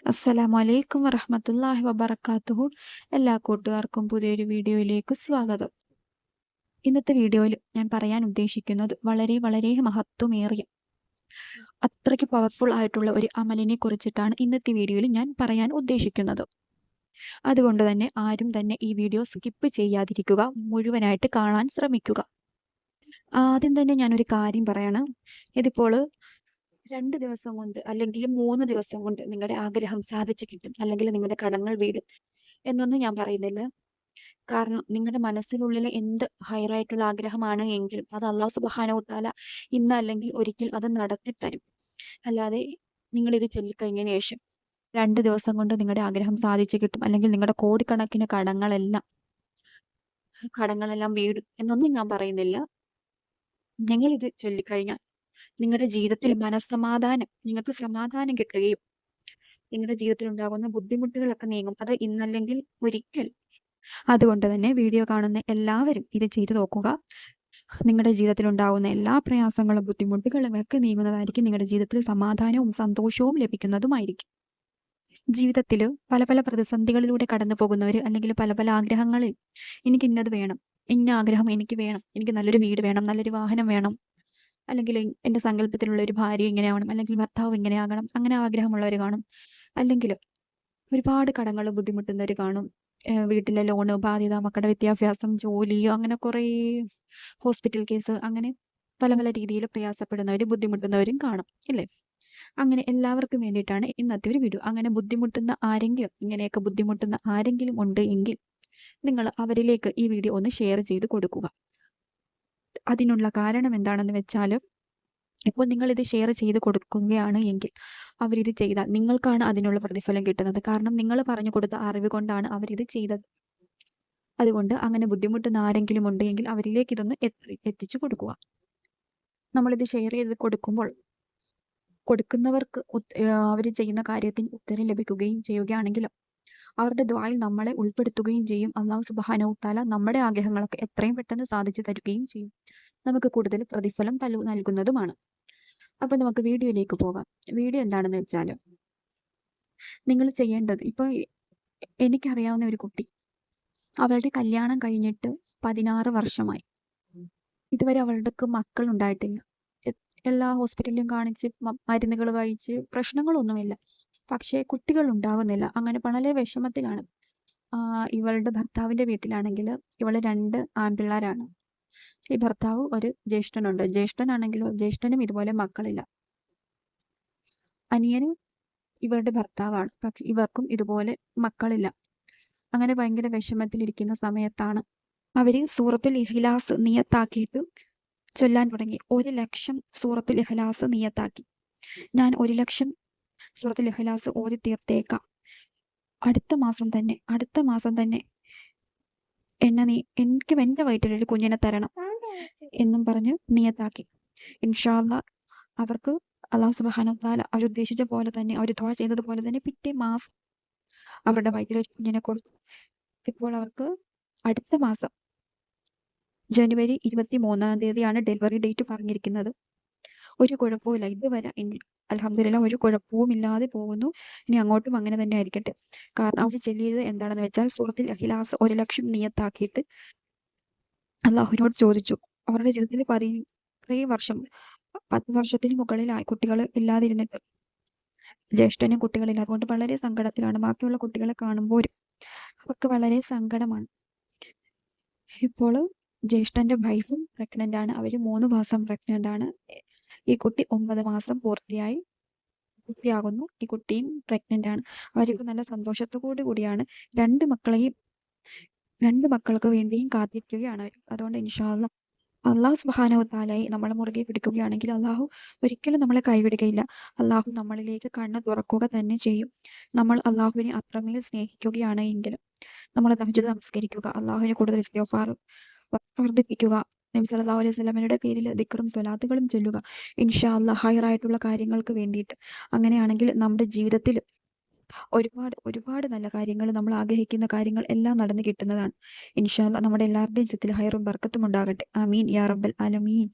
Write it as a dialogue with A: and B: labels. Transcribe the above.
A: അസ്സലാമു അലൈക്കും വറഹ്മത്തുള്ളാഹി വബറകാതുഹു. എല്ലാ കൂട്ടുകാർക്കും പുതിയൊരു വീഡിയോയിലേക്ക് സ്വാഗതം. ഇന്നത്തെ വീഡിയോയിൽ ഞാൻ പറയാൻ ഉദ്ദേശിക്കുന്നത് വളരെ വളരെ മഹത്വമേറിയ അത്രയ്ക്ക് പവർഫുൾ ആയിട്ടുള്ള ഒരു അമലിനെ കുറിച്ചിട്ടാണ് ഇന്നത്തെ വീഡിയോയിൽ ഞാൻ പറയാൻ ഉദ്ദേശിക്കുന്നത്. അതുകൊണ്ട് തന്നെ ആരും തന്നെ ഈ വീഡിയോ സ്കിപ്പ് ചെയ്യാതിരിക്കുക, മുഴുവനായിട്ട് കാണാൻ ശ്രമിക്കുക. ആദ്യം തന്നെ ഞാനൊരു കാര്യം പറയണം. ഇതിപ്പോൾ 2 ദിവസം കൊണ്ട് അല്ലെങ്കിൽ 3 ദിവസം കൊണ്ട് നിങ്ങളുടെ ആഗ്രഹം സാധിച്ചു കിട്ടും, അല്ലെങ്കിൽ നിങ്ങളുടെ കടങ്ങൾ വീടും എന്നൊന്നും ഞാൻ പറയുന്നില്ല. കാരണം നിങ്ങളുടെ മനസ്സിനുള്ളിൽ എന്ത് ഹൈറായിട്ടുള്ള ആഗ്രഹമാണ് എങ്കിലും അത് അള്ളാഹു സുബ്ഹാനഹു വ തആല ഇന്ന് അല്ലെങ്കിൽ ഒരിക്കൽ അത് നടത്തിത്തരും. അല്ലാതെ നിങ്ങളിത് ചൊല്ലിക്കഴിഞ്ഞതിന് ശേഷം 2 ദിവസം കൊണ്ട് നിങ്ങളുടെ ആഗ്രഹം സാധിച്ചു കിട്ടും, അല്ലെങ്കിൽ നിങ്ങളുടെ കോടിക്കണക്കിന് കടങ്ങളെല്ലാം വീടും എന്നൊന്നും ഞാൻ പറയുന്നില്ല. നിങ്ങളിത് ചൊല്ലിക്കഴിഞ്ഞാൽ നിങ്ങളുടെ ജീവിതത്തിൽ നിങ്ങൾക്ക് സമാധാനം കിട്ടുകയും നിങ്ങളുടെ ജീവിതത്തിൽ ഉണ്ടാകുന്ന ബുദ്ധിമുട്ടുകളൊക്കെ നീങ്ങും. അത് ഇന്നല്ലെങ്കിൽ ഒരിക്കൽ. അതുകൊണ്ട് തന്നെ വീഡിയോ കാണുന്ന എല്ലാവരും ഇത് ചെയ്തു നോക്കുക. നിങ്ങളുടെ ജീവിതത്തിൽ ഉണ്ടാകുന്ന എല്ലാ പ്രയാസങ്ങളും ബുദ്ധിമുട്ടുകളും ഒക്കെ നീങ്ങുന്നതായിരിക്കും. നിങ്ങളുടെ ജീവിതത്തിൽ സമാധാനവും സന്തോഷവും ലഭിക്കുന്നതുമായിരിക്കും. ജീവിതത്തിൽ പല പല പ്രതിസന്ധികളിലൂടെ കടന്നു പോകുന്നവർ, അല്ലെങ്കിൽ പല പല ആഗ്രഹങ്ങളിൽ എനിക്ക് ഇന്നത് വേണം, ഇന്ന ആഗ്രഹം എനിക്ക് വേണം, എനിക്ക് നല്ലൊരു വീട് വേണം, നല്ലൊരു വാഹനം വേണം, അല്ലെങ്കിൽ എൻ്റെ സങ്കല്പത്തിലുള്ള ഒരു ഭാര്യ ഇങ്ങനെയാവണം, അല്ലെങ്കിൽ ഭർത്താവ് ഇങ്ങനെയാകണം, അങ്ങനെ ആഗ്രഹമുള്ളവർ കാണും. അല്ലെങ്കിൽ ഒരുപാട് കടങ്ങൾ ബുദ്ധിമുട്ടുന്നവർ കാണും. വീട്ടിലെ ലോണ്, ബാധ്യത, മക്കളുടെ വിദ്യാഭ്യാസം, ജോലി, അങ്ങനെ കുറേ ഹോസ്പിറ്റൽ കേസ്, അങ്ങനെ പല പല രീതിയിൽ പ്രയാസപ്പെടുന്നവരും ബുദ്ധിമുട്ടുന്നവരും കാണും, ഇല്ലേ? അങ്ങനെ എല്ലാവർക്കും വേണ്ടിയിട്ടാണ് ഇന്നത്തെ ഒരു വീഡിയോ. അങ്ങനെ ഇങ്ങനെയൊക്കെ ബുദ്ധിമുട്ടുന്ന ആരെങ്കിലും ഉണ്ട് എങ്കിൽ നിങ്ങൾ അവരിലേക്ക് ഈ വീഡിയോ ഒന്ന് ഷെയർ ചെയ്ത് കൊടുക്കുക. അതിനുള്ള കാരണം എന്താണെന്ന് വെച്ചാൽ, ഇപ്പോൾ നിങ്ങളിത് ഷെയർ ചെയ്ത് കൊടുക്കുകയാണ് എങ്കിൽ അവരിത് ചെയ്താൽ നിങ്ങൾക്കാണ് അതിനുള്ള പ്രതിഫലം കിട്ടുന്നത്. കാരണം നിങ്ങൾ പറഞ്ഞു കൊടുത്ത അറിവ് കൊണ്ടാണ് അവരിത് ചെയ്തത്. അതുകൊണ്ട് അങ്ങനെ ബുദ്ധിമുട്ടുന്ന ആരെങ്കിലും ഉണ്ടെങ്കിൽ അവരിലേക്ക് ഇതൊന്ന് എത്തിച്ചു കൊടുക്കുക. നമ്മളിത് ഷെയർ ചെയ്ത് കൊടുക്കുന്നവർക്ക് അവർ ചെയ്യുന്ന കാര്യത്തിന് ഉത്തരം ലഭിക്കുകയും ചെയ്യുകയാണെങ്കിൽ അവരുടെ ദുആയിൽ നമ്മളെ ഉൾപ്പെടുത്തുകയും ചെയ്യും. അല്ലാഹു സുബ്ഹാനഹു വ തആല നമ്മുടെ ആഗ്രഹങ്ങളൊക്കെ എത്രയും പെട്ടെന്ന് സാധിച്ചു തരുകയും ചെയ്യും. നമുക്ക് കൂടുതൽ പ്രതിഫലം നൽകുന്നതുമാണ്. അപ്പൊ നമുക്ക് വീഡിയോയിലേക്ക് പോകാം. വീഡിയോ എന്താണെന്ന് വെച്ചാൽ, നിങ്ങൾ ചെയ്യേണ്ടത്, ഇപ്പൊ എനിക്കറിയാവുന്ന ഒരു കുട്ടി, അവളുടെ കല്യാണം കഴിഞ്ഞിട്ട് 16 വർഷമായി. ഇതുവരെ അവളുടെ മക്കൾ ഉണ്ടായിട്ടില്ല. എല്ലാ ഹോസ്പിറ്റലിലും കാണിച്ച് മരുന്നുകൾ കഴിച്ച് പ്രശ്നങ്ങളൊന്നുമില്ല. പക്ഷേ കുട്ടികൾ ഉണ്ടാകുന്നില്ല. അങ്ങനെ വളരെ വിഷമത്തിലാണ്. ഇവളുടെ ഭർത്താവിന്റെ വീട്ടിലാണെങ്കിൽ ഇവള് 2 ആൺപിള്ളേരാണ്. ഈ ഭർത്താവ് ഒരു ജ്യേഷ്ഠനുണ്ട്. ജ്യേഷ്ഠനും ഇതുപോലെ മക്കളില്ല. അനിയനും ഇവരുടെ ഭർത്താവാണ്. പക്ഷെ ഇവർക്കും ഇതുപോലെ മക്കളില്ല. അങ്ങനെ ഭയങ്കര വിഷമത്തിലിരിക്കുന്ന സമയത്താണ് അവര് സൂറത്തുൽ ഇഖ്ലാസ് നിയത്താക്കിയിട്ട് ചൊല്ലാൻ തുടങ്ങി. 1,00,000 സൂറത്തുൽ ഇഖ്ലാസ് നിയത്താക്കി. ഞാൻ 1,00,000 സൂറത്തുൽ ഇഖ്ലാസ് ഓതി തീർത്തേക്കാം. അടുത്ത മാസം തന്നെ എനിക്ക് എൻ്റെ വയറ്റിലൊരു കുഞ്ഞിനെ തരണം എന്നും പറഞ്ഞ് നിയത്താക്കി. ഇൻഷാ അല്ലാഹ് അവർക്ക് അല്ലാഹു സുബ്ഹാനഹു വ തആല അവരുദ്ദേശിച്ച പോലെ തന്നെ, അവർ ദുആ ചെയ്തതുപോലെ തന്നെ പിറ്റേ മാസം അവരുടെ വയറ്റിലൊരു കുഞ്ഞിനെ കൊടുത്തു. ഇപ്പോൾ അവർക്ക് അടുത്ത മാസം ജനുവരി 23-ാം തീയതിയാണ് ഡെലിവറി ഡേറ്റ് പറഞ്ഞിരിക്കുന്നത്. ഒരു കുഴപ്പവുമില്ല ഇതുവരെ. അൽഹംദുലില്ലാഹ് ഒരു കുഴപ്പവും ഇല്ലാതെ പോകുന്നു. ഇനി അങ്ങോട്ടും അങ്ങനെ തന്നെ ആയിരിക്കട്ടെ. കാരണം അവർ ചൊല്ലിയത് എന്താണെന്ന് വെച്ചാൽ, സൂറത്തുൽ ഇഖ്ലാസ് 1,00,000 നിയത്താക്കിയിട്ട് അള്ളാഹുവിനോട് ചോദിച്ചു. അവരുടെ ജീവിതത്തിൽ 10 വർഷം 10 വർഷത്തിന് മുകളിലായി കുട്ടികൾ ഇല്ലാതിരുന്നിട്ട്, ജ്യേഷ്ഠനും കുട്ടികളില്ല. അതുകൊണ്ട് വളരെ സങ്കടത്തിലാണ്. ബാക്കിയുള്ള കുട്ടികളെ കാണുമ്പോൾ അവർക്ക് വളരെ സങ്കടമാണ്. ഇപ്പോൾ ജ്യേഷ്ഠന്റെ വൈഫും പ്രഗ്നന്റ് ആണ്. അവർ 3 മാസം പ്രഗ്നന്റ് ആണ്. ഈ കുട്ടി 9 മാസം പൂർത്തിയാകുന്നു. ഈ കുട്ടിയും പ്രഗ്നന്റ് ആണ്. അവരിപ്പോൾ നല്ല സന്തോഷത്തോടു കൂടിയാണ് രണ്ട് മക്കൾക്ക് വേണ്ടിയും കാത്തിരിക്കുകയാണ് അവർ. അതുകൊണ്ട് ഇൻഷാ അല്ലാഹ് അല്ലാഹു സുബ്ഹാനഹു വ തആലയെ നമ്മൾ മുറുകെ പിടിക്കുകയാണെങ്കിൽ അല്ലാഹു ഒരിക്കലും നമ്മളെ കൈവിടുകയില്ല. അല്ലാഹു നമ്മളിലേക്ക് കണ്ണ് തുറക്കുക തന്നെ ചെയ്യും. നമ്മൾ അല്ലാഹുവിനെ അത്രമേൽ സ്നേഹിക്കുകയാണ് എങ്കിൽ നമ്മൾ തഹജ്ജുദ് നമസ്കരിക്കുക, അല്ലാഹുവിനെ കൂടുതൽ ഇസ്തിഗ്ഫാർ വർദ്ധിപ്പിക്കുക, നബി സല്ലല്ലാഹു അലൈഹി വസല്ലമയുടെ പേരിൽ ദിക്റും സ്വലാത്തുകളും ചൊല്ലുക. ഇൻഷാ അല്ലാഹ് ഹൈറായിട്ടുള്ള കാര്യങ്ങൾക്ക് വേണ്ടിയിട്ട്. അങ്ങനെയാണെങ്കിൽ നമ്മുടെ ജീവിതത്തിൽ ഒരുപാട് നല്ല കാര്യങ്ങൾ, നമ്മൾ ആഗ്രഹിക്കുന്ന കാര്യങ്ങൾ എല്ലാം നടന്നു കിട്ടുന്നതാണ്. ഇൻഷാ അല്ലാഹ് നമ്മുടെ എല്ലാവരുടെയും ജീവിതത്തിൽ ഹൈറും ബർക്കത്തും ഉണ്ടാകട്ടെ. ആമീൻ യാ റബ്ബൽ ആലമീൻ.